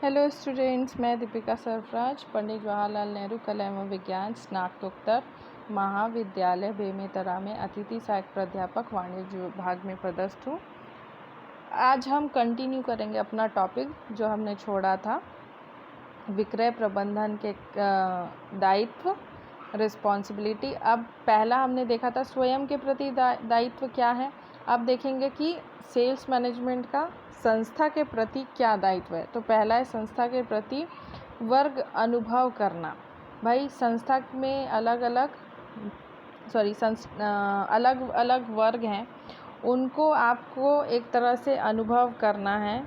Hello students, मैं दीपिका सरफराज, पंडित जवाहरलाल नेहरू कला एवं विज्ञान स्नातकोत्तर महाविद्यालय बेमेतरा में अतिथि सहायक प्राध्यापक वाणिज्य विभाग में पदस्थ हूँ। आज हम कंटिन्यू करेंगे अपना टॉपिक जो हमने छोड़ा था, विक्रय प्रबंधन के दायित्व, रिस्पॉन्सिबिलिटी। अब पहला हमने देखा था स्वयं के प्रति दायित्व क्या है। अब देखेंगे कि सेल्स मैनेजमेंट का संस्था के प्रति क्या दायित्व है। तो पहला है संस्था के प्रति वर्ग अनुभव करना। भाई संस्था में अलग अलग वर्ग हैं, उनको आपको एक तरह से अनुभव करना है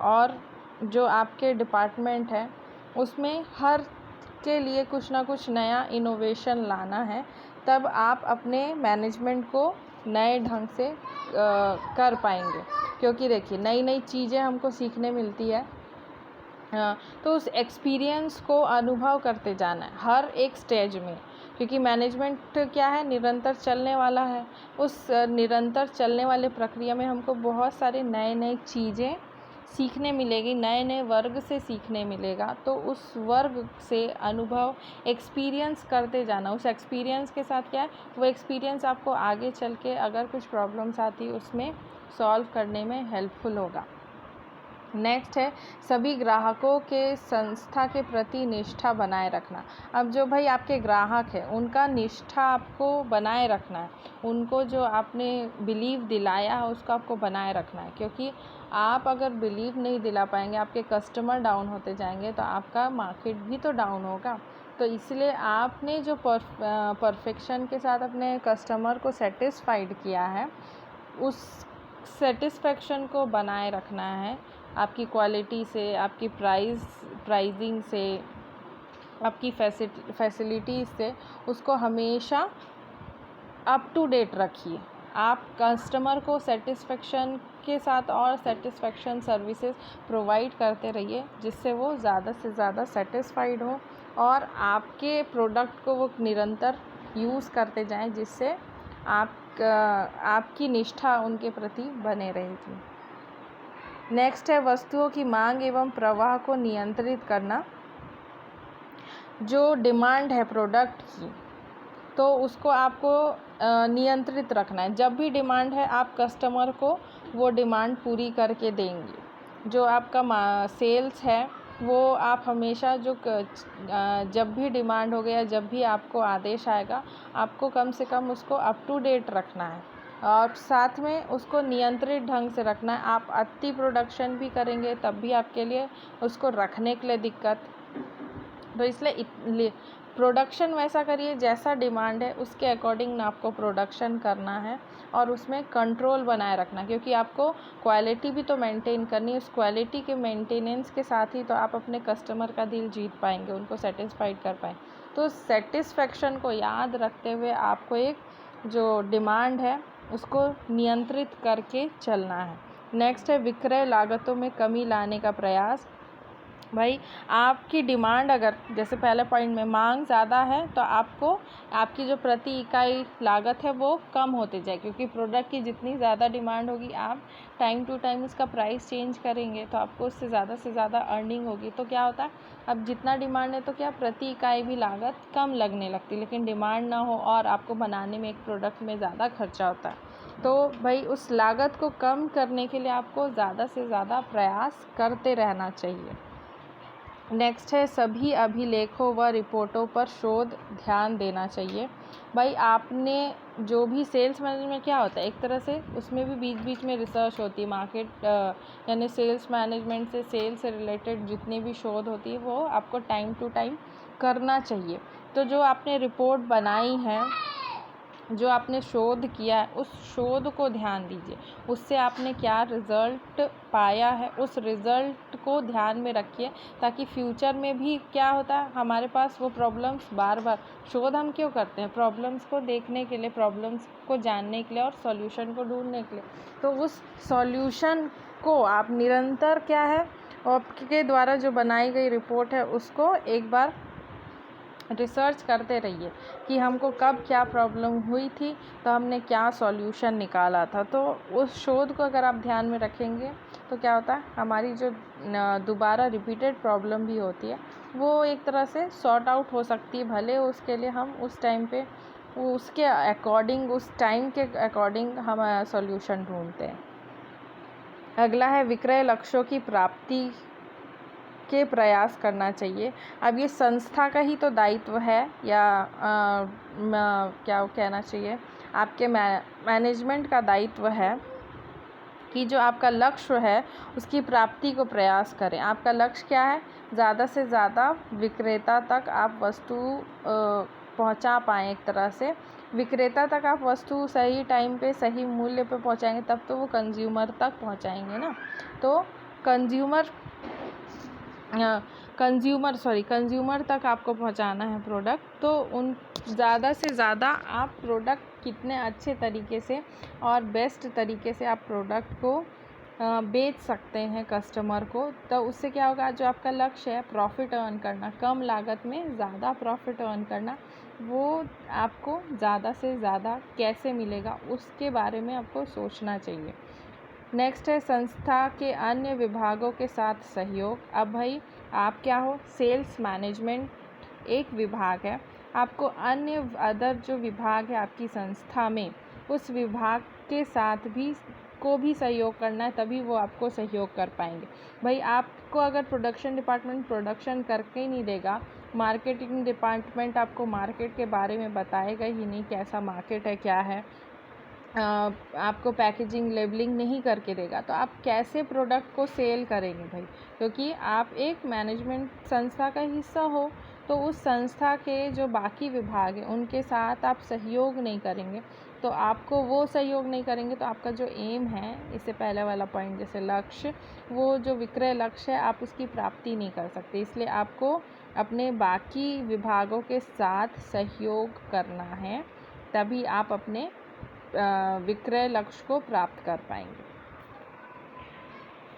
और जो आपके डिपार्टमेंट है उसमें हर के लिए कुछ ना कुछ नया इनोवेशन लाना है। तब आप अपने मैनेजमेंट को नए ढंग से कर पाएंगे, क्योंकि देखिए नई नई चीज़ें हमको सीखने मिलती है। तो उस एक्सपीरियंस को अनुभव करते जाना है हर एक स्टेज में, क्योंकि मैनेजमेंट क्या है, निरंतर चलने वाला है। उस निरंतर चलने वाले प्रक्रिया में हमको बहुत सारे नए चीज़ें सीखने मिलेगी, नए वर्ग से सीखने मिलेगा। तो उस वर्ग से अनुभव एक्सपीरियंस करते जाना। उस एक्सपीरियंस के साथ क्या है, वो एक्सपीरियंस आपको आगे चल के अगर कुछ प्रॉब्लम्स आती उसमें सॉल्व करने में हेल्पफुल होगा। नेक्स्ट है सभी ग्राहकों के संस्था के प्रति निष्ठा बनाए रखना। अब जो भाई आपके ग्राहक हैं उनका निष्ठा आपको बनाए रखना है, उनको जो आपने बिलीव दिलाया है उसको आपको बनाए रखना है, क्योंकि आप अगर बिलीव नहीं दिला पाएंगे, आपके कस्टमर डाउन होते जाएंगे तो आपका मार्केट भी तो डाउन होगा। तो इसलिए आपने जो परफेक्शन के साथ अपने कस्टमर को सेटिस्फाइड किया है, उस सेटिस्फेक्शन को बनाए रखना है। आपकी क्वालिटी से, आपकी प्राइजिंग से, आपकी फैसिलिटीज़ से उसको हमेशा अप टू डेट रखिए। आप कस्टमर को सेटिस्फेक्शन के साथ और सेटिस्फेक्शन सर्विसेज प्रोवाइड करते रहिए, जिससे वो ज़्यादा से ज़्यादा सेटिस्फाइड हो और आपके प्रोडक्ट को वो निरंतर यूज़ करते जाएं, जिससे आपकी निष्ठा उनके प्रति बने रहेगी। नेक्स्ट है वस्तुओं की मांग एवं प्रवाह को नियंत्रित करना। जो डिमांड है प्रोडक्ट की, तो उसको आपको नियंत्रित रखना है। जब भी डिमांड है आप कस्टमर को वो डिमांड पूरी करके देंगे। जो आपका सेल्स है वो आप हमेशा जब भी डिमांड हो गया, जब भी आपको आदेश आएगा, आपको कम से कम उसको अप टू डेट रखना है और साथ में उसको नियंत्रित ढंग से रखना है। आप अति प्रोडक्शन भी करेंगे तब भी आपके लिए उसको रखने के लिए दिक्कत। तो इसलिए प्रोडक्शन वैसा करिए जैसा डिमांड है उसके अकॉर्डिंग आपको प्रोडक्शन करना है और उसमें कंट्रोल बनाए रखना, क्योंकि आपको क्वालिटी भी तो मेंटेन करनी है। उस क्वालिटी के मेंटेनेंस के साथ ही तो आप अपने कस्टमर का दिल जीत पाएंगे, उनको सेटिस्फाइड कर पाएँ। तो सेटिस्फेक्शन को याद रखते हुए आपको एक जो डिमांड है उसको नियंत्रित करके चलना है। नेक्स्ट है विक्रय लागतों में कमी लाने का प्रयास। भाई आपकी डिमांड अगर जैसे पहले पॉइंट में मांग ज़्यादा है तो आपको आपकी जो प्रति इकाई लागत है वो कम होते जाए, क्योंकि प्रोडक्ट की जितनी ज़्यादा डिमांड होगी आप टाइम टू टाइम उसका प्राइस चेंज करेंगे तो आपको उससे ज़्यादा से ज़्यादा अर्निंग होगी। तो क्या होता है, अब जितना डिमांड है तो क्या प्रति इकाई भी लागत कम लगने लगती, लेकिन डिमांड ना हो और आपको बनाने में एक प्रोडक्ट में ज़्यादा खर्चा होता है। तो भाई उस लागत को कम करने के लिए आपको ज़्यादा से ज़्यादा प्रयास करते रहना चाहिए। नेक्स्ट है सभी अभिलेखों व रिपोर्टों पर शोध ध्यान देना चाहिए। भाई आपने जो भी सेल्स मैनेजमेंट क्या होता है, एक तरह से उसमें भी बीच बीच में रिसर्च होती है। मार्केट यानी सेल्स मैनेजमेंट से, सेल्स से रिलेटेड जितनी भी शोध होती है वो आपको टाइम टू टाइम करना चाहिए। तो जो आपने रिपोर्ट बनाई है, जो आपने शोध किया है, उस शोध को ध्यान दीजिए। उससे आपने क्या रिज़ल्ट पाया है उस रिज़ल्ट को ध्यान में रखिए, ताकि फ्यूचर में भी क्या होता है हमारे पास वो प्रॉब्लम्स बार बार। शोध हम क्यों करते हैं, प्रॉब्लम्स को देखने के लिए, प्रॉब्लम्स को जानने के लिए और सॉल्यूशन को ढूंढने के लिए। तो उस सॉल्यूशन को आप निरंतर क्या है, आपके द्वारा जो बनाई गई रिपोर्ट है उसको एक बार रिसर्च करते रहिए कि हमको कब क्या प्रॉब्लम हुई थी, तो हमने क्या सॉल्यूशन निकाला था। तो उस शोध को अगर आप ध्यान में रखेंगे तो क्या होता है, हमारी जो दोबारा रिपीटेड प्रॉब्लम भी होती है वो एक तरह से सॉर्ट आउट हो सकती है। भले उसके लिए हम उस टाइम पे उसके अकॉर्डिंग, उस टाइम के अकॉर्डिंग हम सॉल्यूशन ढूंढते हैं। अगला है विक्रय लक्ष्यों की प्राप्ति के प्रयास करना चाहिए। अब ये संस्था का ही तो दायित्व है, या क्या कहना चाहिए, आपके मैनेजमेंट का दायित्व है कि जो आपका लक्ष्य है उसकी प्राप्ति को प्रयास करें। आपका लक्ष्य क्या है, ज़्यादा से ज़्यादा विक्रेता तक आप वस्तु पहुंचा पाएँ। एक तरह से विक्रेता तक आप वस्तु सही टाइम पे सही मूल्य पे पहुंचाएंगे, तब तो वो कंज्यूमर तक पहुंचाएंगे ना। तो कंज्यूमर तक आपको पहुंचाना है प्रोडक्ट। तो उन ज़्यादा से ज़्यादा आप प्रोडक्ट कितने अच्छे तरीके से और बेस्ट तरीके से आप प्रोडक्ट को बेच सकते हैं कस्टमर को, तो उससे क्या होगा, जो आपका लक्ष्य है प्रॉफिट अर्न करना, कम लागत में ज़्यादा प्रॉफिट अर्न करना, वो आपको ज़्यादा से ज़्यादा कैसे मिलेगा उसके बारे में आपको सोचना चाहिए। नेक्स्ट है संस्था के अन्य विभागों के साथ सहयोग। अब भाई आप क्या हो, सेल्स मैनेजमेंट एक विभाग है, आपको अदर जो विभाग है आपकी संस्था में, उस विभाग के साथ भी सहयोग करना है, तभी वो आपको सहयोग कर पाएंगे। भाई आपको अगर प्रोडक्शन डिपार्टमेंट प्रोडक्शन करके ही नहीं देगा, मार्केटिंग डिपार्टमेंट आपको मार्केट के बारे में बताएगा ही नहीं, कैसा मार्केट है क्या है, आपको पैकेजिंग लेबलिंग नहीं करके देगा, तो आप कैसे प्रोडक्ट को सेल करेंगे भाई। क्योंकि आप एक मैनेजमेंट संस्था का हिस्सा हो, तो उस संस्था के जो बाकी विभाग हैं उनके साथ आप सहयोग नहीं करेंगे, तो आपको वो सहयोग नहीं करेंगे, तो आपका जो एम है, इससे पहले वाला पॉइंट जैसे लक्ष्य, वो जो विक्रय लक्ष्य है आप उसकी प्राप्ति नहीं कर सकते। इसलिए आपको अपने बाकी विभागों के साथ सहयोग करना है, तभी आप अपने विक्रय लक्ष्य को प्राप्त कर पाएंगे।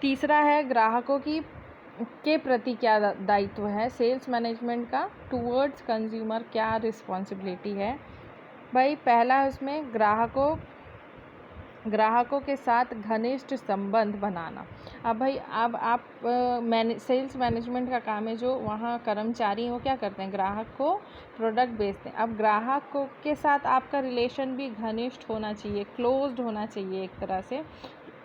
तीसरा है ग्राहकों के प्रति क्या दायित्व है सेल्स मैनेजमेंट का, टूवर्ड्स कंज्यूमर क्या रिस्पॉन्सिबिलिटी है। भाई पहला है उसमें ग्राहकों के साथ घनिष्ठ संबंध बनाना। अब भाई अब आप सेल्स मैनेजमेंट का काम है, जो वहाँ कर्मचारी हैं वो क्या करते हैं, ग्राहक को प्रोडक्ट बेचते हैं। अब ग्राहकों के साथ आपका रिलेशन भी घनिष्ठ होना चाहिए, क्लोज्ड होना चाहिए। एक तरह से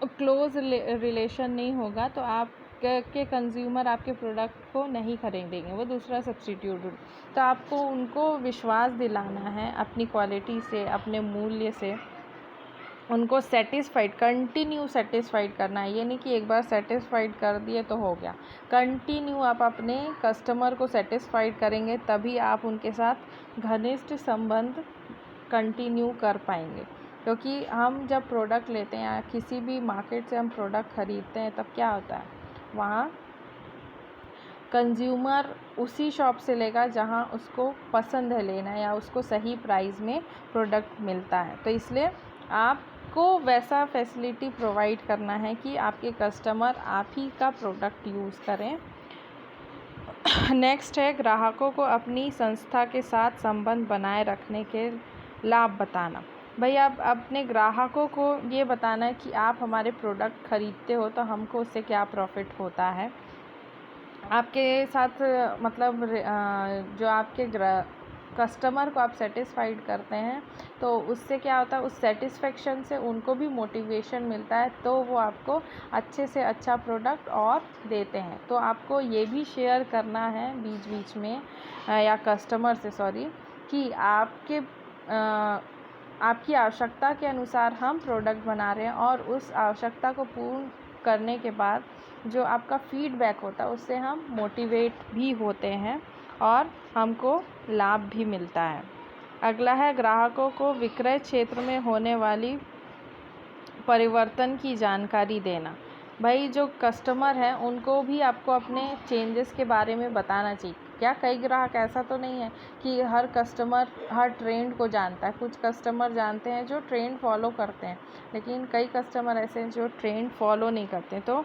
क्लोज रिलेशन नहीं होगा तो आप के कंज्यूमर आपके प्रोडक्ट को नहीं खरीदेंगे, वो दूसरा सब्स्टिट्यूट। तो आपको उनको विश्वास दिलाना है अपनी क्वालिटी से, अपने मूल्य से, उनको कंटिन्यू सेटिस्फाइड करना है। ये नहीं कि एक बार सेटिस्फाइड कर दिए तो हो गया, कंटिन्यू आप अपने कस्टमर को सेटिस्फाइड करेंगे, तभी आप उनके साथ घनिष्ठ संबंध कंटिन्यू कर पाएंगे। क्योंकि हम जब प्रोडक्ट लेते हैं या किसी भी मार्केट से हम प्रोडक्ट ख़रीदते हैं, तब क्या होता है, वहाँ कंज्यूमर उसी शॉप से लेगा जहाँ उसको पसंद है लेना, या उसको सही प्राइस में प्रोडक्ट मिलता है। तो इसलिए आपको वैसा फैसिलिटी प्रोवाइड करना है कि आपके कस्टमर आप ही का प्रोडक्ट यूज़ करें। नेक्स्ट है ग्राहकों को अपनी संस्था के साथ संबंध बनाए रखने के लाभ बताना। भाई आप अपने ग्राहकों को ये बताना है कि आप हमारे प्रोडक्ट ख़रीदते हो तो हमको उससे क्या प्रॉफिट होता है। आपके साथ मतलब जो आपके कस्टमर को आप सेटिस्फाइड करते हैं, तो उससे क्या होता है, उस सेटिस्फेक्शन से उनको भी मोटिवेशन मिलता है, तो वो आपको अच्छे से अच्छा प्रोडक्ट और देते हैं। तो आपको ये भी शेयर करना है बीच बीच में या कस्टमर से कि आपकी आवश्यकता के अनुसार हम प्रोडक्ट बना रहे हैं, और उस आवश्यकता को पूर्ण करने के बाद जो आपका फीडबैक होता है उससे हम मोटिवेट भी होते हैं और हमको लाभ भी मिलता है। अगला है ग्राहकों को विक्रय क्षेत्र में होने वाली परिवर्तन की जानकारी देना। भाई जो कस्टमर है उनको भी आपको अपने चेंजेस के बारे में बताना चाहिए। क्या कई ग्राहक ऐसा तो नहीं है कि हर कस्टमर हर ट्रेंड को जानता है। कुछ कस्टमर जानते हैं जो ट्रेंड फॉलो करते हैं, लेकिन कई कस्टमर ऐसे हैं जो ट्रेंड फॉलो नहीं करते। तो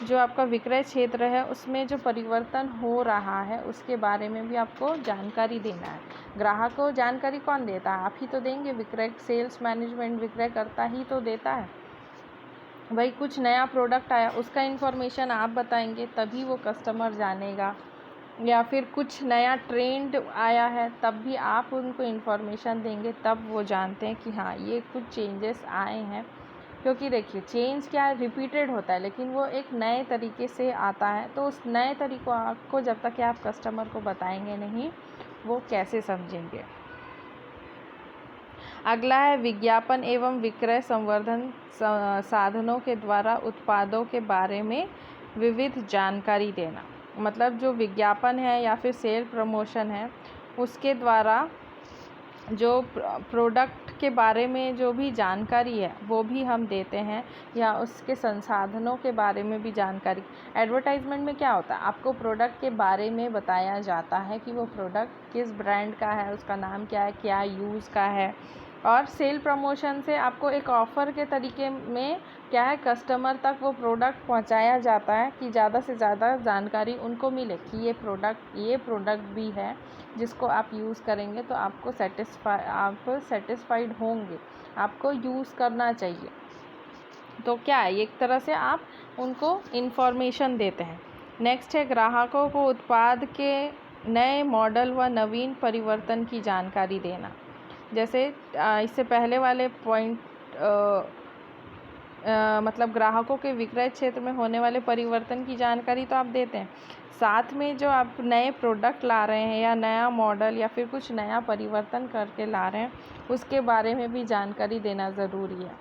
जो आपका विक्रय क्षेत्र है उसमें जो परिवर्तन हो रहा है उसके बारे में भी आपको जानकारी देना है। ग्राहक को जानकारी कौन देता है? आप ही तो देंगे। विक्रय सेल्स मैनेजमेंट विक्रयकर्ता ही तो देता है। भाई कुछ नया प्रोडक्ट आया उसका इन्फॉर्मेशन आप बताएंगे तभी वो कस्टमर जानेगा, या फिर कुछ नया ट्रेंड आया है तब भी आप उनको इन्फॉर्मेशन देंगे तब वो जानते हैं कि हाँ ये कुछ चेंजेस आए हैं। क्योंकि देखिए चेंज क्या है, रिपीटेड होता है, लेकिन वो एक नए तरीके से आता है। तो उस नए तरीक़ों को जब तक कि आप कस्टमर को बताएंगे नहीं वो कैसे समझेंगे। अगला है विज्ञापन एवं विक्रय संवर्धन साधनों के द्वारा उत्पादों के बारे में विविध जानकारी देना। मतलब जो विज्ञापन है या फिर सेल प्रमोशन है उसके द्वारा जो प्रोडक्ट के बारे में जो भी जानकारी है वो भी हम देते हैं, या उसके संसाधनों के बारे में भी जानकारी। एडवर्टाइजमेंट में क्या होता है, आपको प्रोडक्ट के बारे में बताया जाता है कि वो प्रोडक्ट किस ब्रांड का है, उसका नाम क्या है, क्या यूज़ का है। और सेल प्रमोशन से आपको एक ऑफ़र के तरीके में क्या है, कस्टमर तक वो प्रोडक्ट पहुंचाया जाता है कि ज़्यादा से ज़्यादा जानकारी उनको मिले कि ये प्रोडक्ट भी है जिसको आप यूज़ करेंगे तो आप सेटिस्फाइड होंगे, आपको यूज़ करना चाहिए। तो क्या है, एक तरह से आप उनको इन्फॉर्मेशन देते हैं। नेक्स्ट है ग्राहकों को उत्पाद के नए मॉडल व नवीन परिवर्तन की जानकारी देना। जैसे इससे पहले वाले पॉइंट मतलब ग्राहकों के विक्रय क्षेत्र में होने वाले परिवर्तन की जानकारी तो आप देते हैं, साथ में जो आप नए प्रोडक्ट ला रहे हैं या नया मॉडल या फिर कुछ नया परिवर्तन करके ला रहे हैं उसके बारे में भी जानकारी देना ज़रूरी है।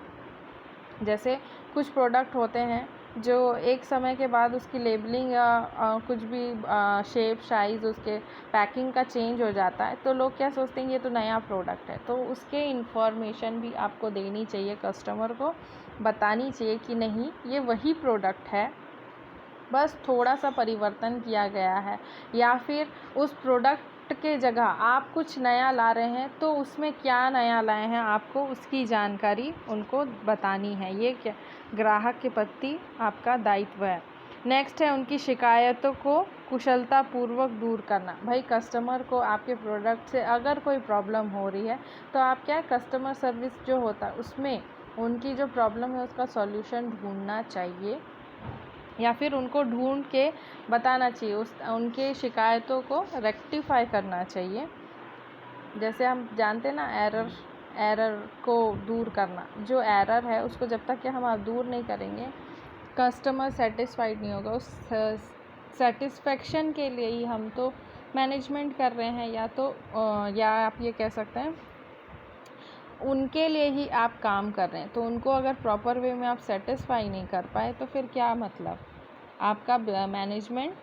जैसे कुछ प्रोडक्ट होते हैं जो एक समय के बाद उसकी लेबलिंग या कुछ भी शेप साइज़ उसके पैकिंग का चेंज हो जाता है, तो लोग क्या सोचते हैं ये तो नया प्रोडक्ट है। तो उसके इन्फॉर्मेशन भी आपको देनी चाहिए, कस्टमर को बतानी चाहिए कि नहीं ये वही प्रोडक्ट है, बस थोड़ा सा परिवर्तन किया गया है, या फिर उस प्रोडक्ट के जगह आप कुछ नया ला रहे हैं तो उसमें क्या नया लाए हैं आपको उसकी जानकारी उनको बतानी है। ये क्या ग्राहक के प्रति आपका दायित्व है। नेक्स्ट है उनकी शिकायतों को कुशलतापूर्वक दूर करना। भाई कस्टमर को आपके प्रोडक्ट से अगर कोई प्रॉब्लम हो रही है तो आप क्या कस्टमर सर्विस जो होता है उसमें उनकी जो प्रॉब्लम है उसका सॉल्यूशन ढूंढना चाहिए, या फिर उनको ढूंढ के बताना चाहिए, उनके शिकायतों को रेक्टिफाई करना चाहिए। जैसे हम जानते हैं ना एरर को दूर करना, जो एरर है उसको जब तक कि हम आप दूर नहीं करेंगे कस्टमर सेटिस्फाइड नहीं होगा। उस सेटिस्फेक्शन के लिए ही हम तो मैनेजमेंट कर रहे हैं, या आप ये कह सकते हैं उनके लिए ही आप काम कर रहे हैं। तो उनको अगर प्रॉपर वे में आप सेटिस्फाई नहीं कर पाए तो फिर क्या मतलब, आपका मैनेजमेंट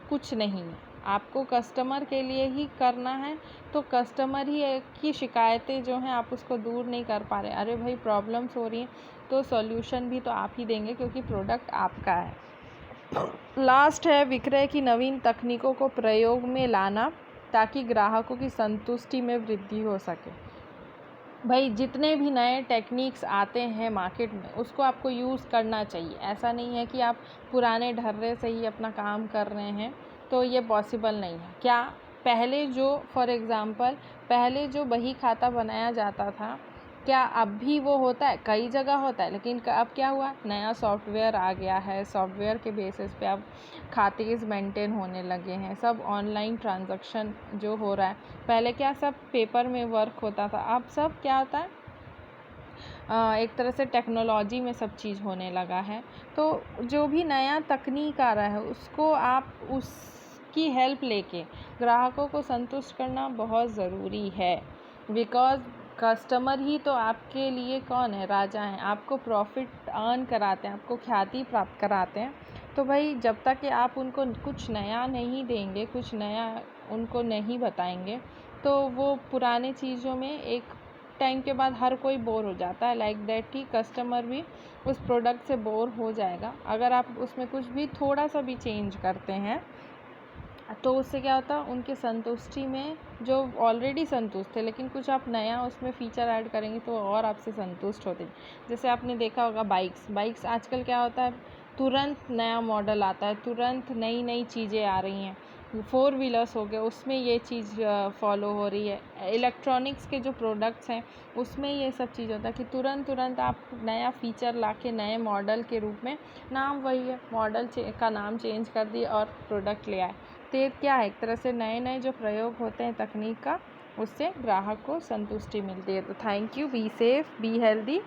कुछ नहीं है। आपको कस्टमर के लिए ही करना है, तो कस्टमर ही की शिकायतें जो हैं आप उसको दूर नहीं कर पा रहे, अरे भाई प्रॉब्लम्स हो रही हैं तो सॉल्यूशन भी तो आप ही देंगे क्योंकि प्रोडक्ट आपका है। लास्ट है विक्रय की नवीन तकनीकों को प्रयोग में लाना ताकि ग्राहकों की संतुष्टि में वृद्धि हो सके। भाई जितने भी नए टेक्निक्स आते हैं मार्केट में उसको आपको यूज़ करना चाहिए। ऐसा नहीं है कि आप पुराने ढर्रे से ही अपना काम कर रहे हैं, तो ये पॉसिबल नहीं है। क्या पहले जो फॉर एग्ज़ाम्पल पहले जो बही खाता बनाया जाता था क्या अब भी वो होता है? कई जगह होता है, लेकिन अब क्या हुआ, नया सॉफ्टवेयर आ गया है, सॉफ्टवेयर के बेसिस पे अब खाते मेंटेन होने लगे हैं, सब ऑनलाइन ट्रांजैक्शन जो हो रहा है। पहले क्या सब पेपर में वर्क होता था, अब सब क्या होता है एक तरह से टेक्नोलॉजी में सब चीज़ होने लगा है। तो जो भी नया तकनीक आ रहा है उसको आप उसकी हेल्प लेके ग्राहकों को संतुष्ट करना बहुत ज़रूरी है, बिकॉज़ कस्टमर ही तो आपके लिए कौन है, राजा हैं, आपको प्रॉफिट अर्न कराते हैं, आपको ख्याति प्राप्त कराते हैं। तो भाई जब तक कि आप उनको कुछ नया नहीं देंगे, कुछ नया उनको नहीं बताएंगे, तो वो पुराने चीज़ों में एक टाइम के बाद हर कोई बोर हो जाता है। लाइक दैट ही कस्टमर भी उस प्रोडक्ट से बोर हो जाएगा। अगर आप उसमें कुछ भी थोड़ा सा भी चेंज करते हैं तो उससे क्या होता है, उनकी संतुष्टि में, जो ऑलरेडी संतुष्ट थे लेकिन कुछ आप नया उसमें फ़ीचर ऐड करेंगे तो और आपसे संतुष्ट होते हैं। जैसे आपने देखा होगा बाइक्स आजकल क्या होता है, तुरंत नया मॉडल आता है, तुरंत नई नई चीज़ें आ रही हैं। 4 व्हीलर्स हो गए, उसमें ये चीज़ फॉलो हो रही है। इलेक्ट्रॉनिक्स के जो प्रोडक्ट्स हैं उसमें ये सब चीज़ होता है कि तुरंत आप नया फ़ीचर लाके नए मॉडल के रूप में, नाम वही है, मॉडल का नाम चेंज कर दिए और प्रोडक्ट ले आए। तो ये क्या है, एक तरह से नए नए जो प्रयोग होते हैं तकनीक का, उससे ग्राहक को संतुष्टि मिलती है। तो thank you, be safe, be healthy.